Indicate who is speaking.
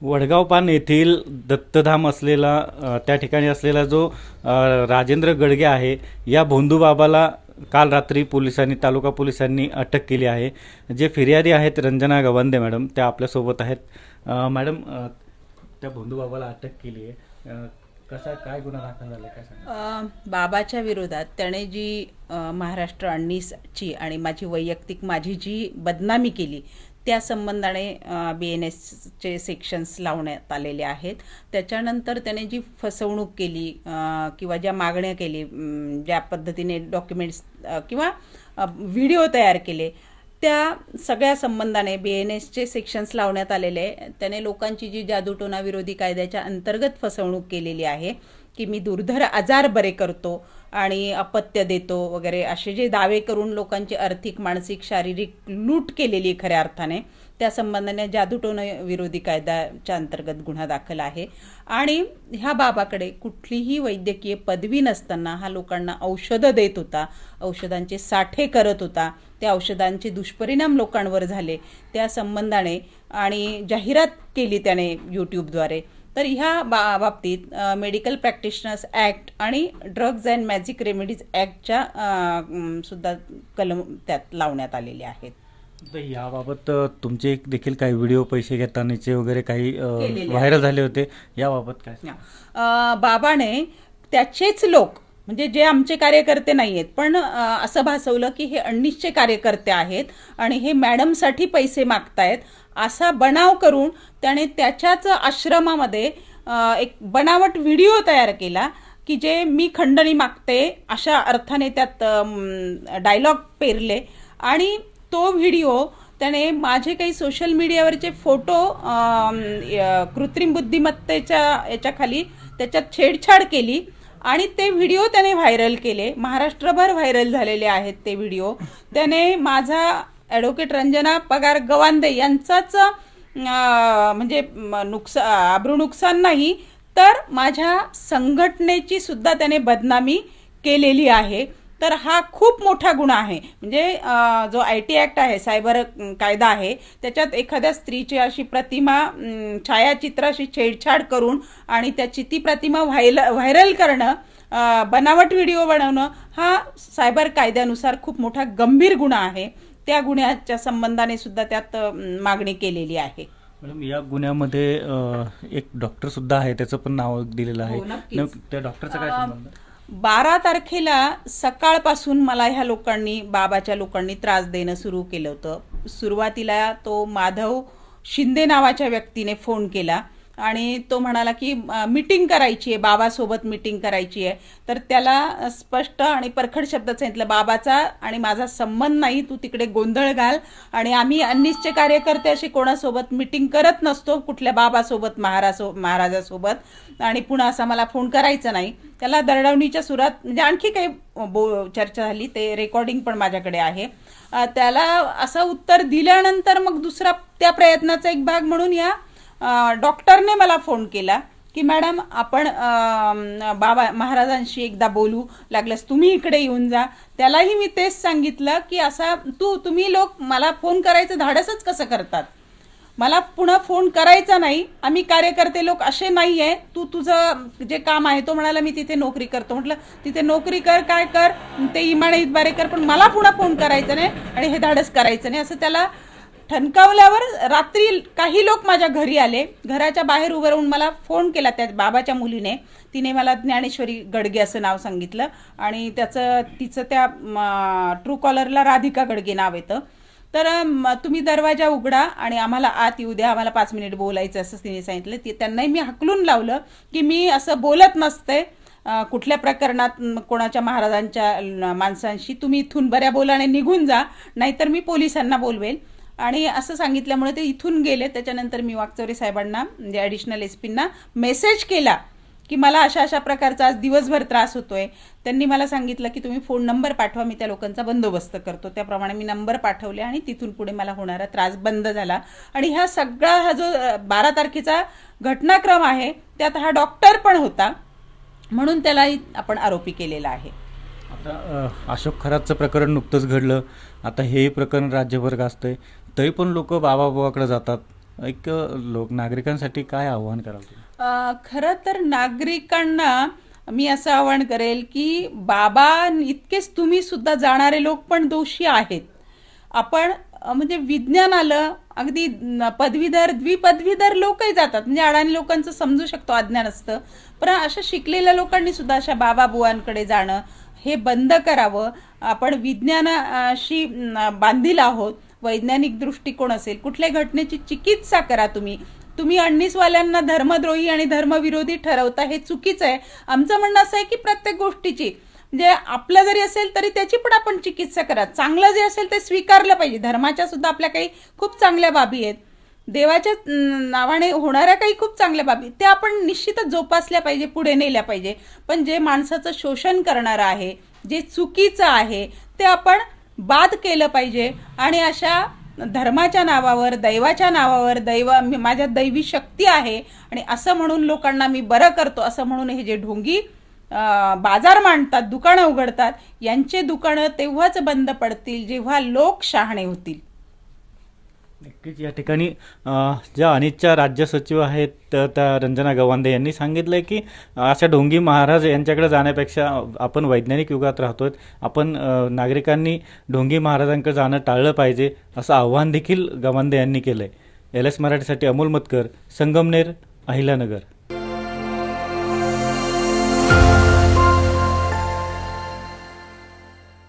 Speaker 1: वडगाव-पान येथील दत्तधाम असलेला त्या ठिकाणी असलेला जो राजेंद्र गडगे आहे, या भोंदूबाबाला काल रात्री पोलिसांनी, तालुका पोलिसांनी अटक केली आहे. जे फिर्यादी आहेत रंजना गवंदे मॅडम, त्या आपल्यासोबत आहेत. मॅडम, त्या भोंदूबाबाला अटक केली आहे, कसा काय गुन्हा दाखल झाला काय सांगा?
Speaker 2: बाबाच्या विरोधात त्याने जी महाराष्ट्र 19ची आणि माझी जी बदनामी केली त्या संबंधाने BNSचे सेक्शन्स लावण्यात आलेले आहेत. त्याच्यानंतर त्याने जी फसवणूक केली किंवा ज्या मागण्या केली, ज्या पद्धतीने डॉक्युमेंट्स किंवा व्हिडिओ तयार केले, त्या सगळ्या संबंधाने BNSचे सेक्शन्स लावण्यात आलेले आहे. त्याने लोकांची जी जादूटोना विरोधी कायद्याच्या अंतर्गत फसवणूक केलेली आहे की मी दुर्धर आजार बरे करतो आणि अपत्य देतो वगैरे असे जे दावे करून लोकांची आर्थिक, मानसिक, शारीरिक लूट केलेली खऱ्या अर्थाने, त्या संबंधाने जादूटोना विरोधी कायद्याच्या अंतर्गत गुन्हा दाखल आहे. आणि ह्या बाबाकडे कुठलीही वैद्यकीय पदवी नसताना हा लोकांना औषधं देत होता, औषधांचे साठे करत होता, त्या औषधांचे दुष्परिणाम लोकांवर झाले त्या संबंधाने आणि जाहिरात केली त्याने यूट्यूबद्वारे. तर ह्या बाबतीत मेडिकल प्रॅक्टिशनर्स ॲक्ट आणि ड्रग्ज अँड मॅजिक रेमेडीज ॲक्टच्या सुद्धा कलम त्यात लावण्यात आलेले आहेत.
Speaker 1: तर याबाबत तुमचे देखील काही व्हिडिओ पैसे घेतानाचे वगैरे काही व्हायरल झाले होते, याबाबत काय?
Speaker 2: बाबाने त्याचेच लोक, म्हणजे जे आमचे कार्यकर्ते नाही आहेत, पण असं भासवलं की हे 19चे कार्यकर्ते आहेत आणि हे मॅडमसाठी पैसे मागतायत, असा बनाव करून त्याने त्याच्याच आश्रमामध्ये एक बनावट व्हिडिओ तयार केला की जे मी खंडणी मागते अशा अर्थाने त्यात डायलॉग पेरले. आणि तो व्हिडिओ त्याने माझे काही सोशल मीडियावरचे फोटो कृत्रिम बुद्धिमत्तेच्या याच्याखाली त्याच्यात छेडछाड केली आणि ते व्हिडिओ त्याने व्हायरल केले. महाराष्ट्रभर व्हायरल झालेले आहेत ते व्हिडिओ. त्याने माझा ॲडव्होकेट रंजना पगार गवांदे यांचाच म्हणजे आबरू नुकसान नाही, तर माझ्या संघटनेची सुद्धा त्याने बदनामी केलेली आहे. तर हा खूप मोठा गुन्हा आहे. म्हणजे जो IT ॲक्ट आहे, सायबर कायदा आहे, त्याच्यात एखाद्या स्त्रीची अशी प्रतिमा, छायाचित्राशी छेडछाड करून आणि त्याची ती प्रतिमा व्हायरल करणं, बनावट व्हिडिओ बनवणं, हा सायबर कायद्यानुसार खूप मोठा गंभीर गुन्हा आहे. त्या गुन्ह्याच्या संबंधाने सुद्धा त्यात मागणी केलेली आहे.
Speaker 1: मॅडम, या गुन्ह्यामध्ये एक डॉक्टर सुद्धा आहे, त्याचं पण नाव दिलेलं आहे. त्या डॉक्टरचा काय संबंध?
Speaker 2: 12 तारखेला सकाळपासून मला ह्या लोकांनी, बाबाच्या लोकांनी त्रास देणं सुरू केलं होतं. सुरुवातीला तो माधव शिंदे नावाच्या व्यक्तीने फोन केला आणि तो म्हणाला की मीटिंग करायची आहे, बाबासोबत मीटिंग करायची आहे. तर त्याला स्पष्ट आणि परखड शब्दात सांगितलं, बाबाचा आणि माझा संबंध नाही, तू तिकडे गोंधळ घाल, आणि आम्ही 19चे कार्यकर्ते असे कोणासोबत मीटिंग करत नसतो, कुठल्या बाबासोबत, महाराजासोबत, आणि पुन्हा असा मला फोन करायचा नाही. त्याला दरडवणीच्या सुरात म्हणजे आणखी काही चर्चा झाली, ते रेकॉर्डिंग पण माझ्याकडे आहे. त्याला असं उत्तर दिल्यानंतर मग दुसरा त्या प्रयत्नाचा एक भाग म्हणून या डॉक्टरने मला फोन केला की मॅडम, आपण बाबा महाराजांशी एकदा बोलू, लागल्यास तुम्ही इकडे येऊन जा. त्यालाही मी तेच सांगितलं की असा तुम्ही लोक मला फोन करायचं धाडसच कसं करतात, मला पुन्हा फोन करायचा नाही, आम्ही कार्यकर्ते लोक असे नाही आहे, तुझं जे काम आहे. तो म्हणाला मी तिथे नोकरी करतो. म्हटलं तिथे नोकरी कर, काय कर, ते इमाने इतबारे कर, पण मला पुन्हा फोन करायचा नाही आणि हे धाडस करायचं नाही, असं त्याला ठणकावल्यावर रात्री काही लोक माझ्या घरी आले. घराच्या बाहेर उभं राहून मला फोन केला त्या बाबाच्या मुलीने. तिने मला ज्ञानेश्वरी गडगे असं नाव सांगितलं आणि तिचं त्या ट्रू कॉलरला राधिका गडगे नाव येतं. तर तुम्ही दरवाजा उघडा आणि आम्हाला आत येऊ द्या, आम्हाला 5 मिनिट बोलायचं, असं तिने सांगितलं. त्यांनाही मी हाकलून लावलं की मी असं बोलत नसते कुठल्या प्रकरणात कोणाच्या महाराजांच्या माणसांशी, तुम्ही इथून बऱ्या बोलाने निघून जा, नाहीतर मी पोलिसांना बोलवेल. आणि असं सांगितल्यामुळे ते इथून गेले. त्याच्यानंतर मी वाकचौरे साहेबांना, म्हणजे ॲडिशनल SP मेसेज केला की मला अशा अशा प्रकारचा आज दिवसभर त्रास होतोय. त्यांनी मला सांगितलं की तुम्ही फोन नंबर पाठवा, मी त्या लोकांचा बंदोबस्त करतो. त्याप्रमाणे मी नंबर पाठवले आणि तिथून पुढे मला होणारा त्रास बंद झाला. आणि ह्या सगळा हा जो 12 तारखेचा घटनाक्रम आहे त्यात हा डॉक्टर पण होता, म्हणून त्यालाही आपण आरोपी केलेला आहे.
Speaker 1: आता अशोक खरातचं प्रकरण नुकतंच घडलं, आता हे प्रकरण राज्यभर गाजतंय, तरी पण लोक बाबाकडे जातात. एक नागरिकांसाठी काय आव्हान कराल तुम्ही?
Speaker 2: खरं तर नागरिकांना मी असं आवाहन करेल की बाबा इतकेच तुम्ही सुद्धा जाणारे लोक पण दोषी आहेत. आपण म्हणजे विज्ञान आलं अगदी पदवीधर द्विपदवीधर लोकही जातात, म्हणजे अडाणी लोकांचं समजू शकतो अज्ञान असतं, पण अशा शिकलेल्या लोकांनी सुद्धा अशा बाबा बुवांकडे जाणं हे बंद करावं. आपण विज्ञानाशी बांधील आहोत. वैज्ञानिक दृष्टिकोन असेल, कुठल्या घटनेची चिकित्सा करा. तुम्ही तुम्ही अंडीसवाल्यांना धर्मद्रोही आणि धर्मविरोधी ठरवता, हे चुकीचं आहे. आमचं म्हणणं असं आहे की प्रत्येक गोष्टीची म्हणजे आपलं जरी असेल तरी त्याची पण आपण चिकित्सा करा. चांगलं जे असेल ते स्वीकारलं पाहिजे. धर्माच्या सुद्धा आपल्या काही खूप चांगल्या बाबी आहेत, देवाच्या नावाने होणाऱ्या काही खूप चांगल्या बाबी, त्या आपण निश्चितच जोपासल्या पाहिजे, पुढे नेल्या पाहिजे. पण जे माणसाचं शोषण करणारं आहे, जे चुकीचं आहे, ते आपण बाद केलं पाहिजे. आणि अशा धर्माच्या नावावर, दैवाच्या नावावर, माझ्यात दैवी शक्ती आहे आणि असं म्हणून लोकांना मी बरं करतो असं म्हणून हे जे ढोंगी बाजार मांडतात, दुकानं उघडतात, यांचे दुकानं तेव्हाच बंद पडतील जेव्हा लोक शहाणे होतील.
Speaker 1: नक्कीच या ठिकाणी ज्या अनितच्या राज्य सचिव आहेत त्या रंजना गवांदे यांनी सांगितलंय की अशा ढोंगी महाराज यांच्याकडे जाण्यापेक्षा आपण वैज्ञानिक युगात राहतोय, आपण नागरिकांनी ढोंगी महाराजांकडे जाणं टाळलं पाहिजे असं आव्हान देखील गवांदे यांनी केलंय. LS मराठीसाठी अमोल मतकर, संगमनेर, अहिल्यानगर.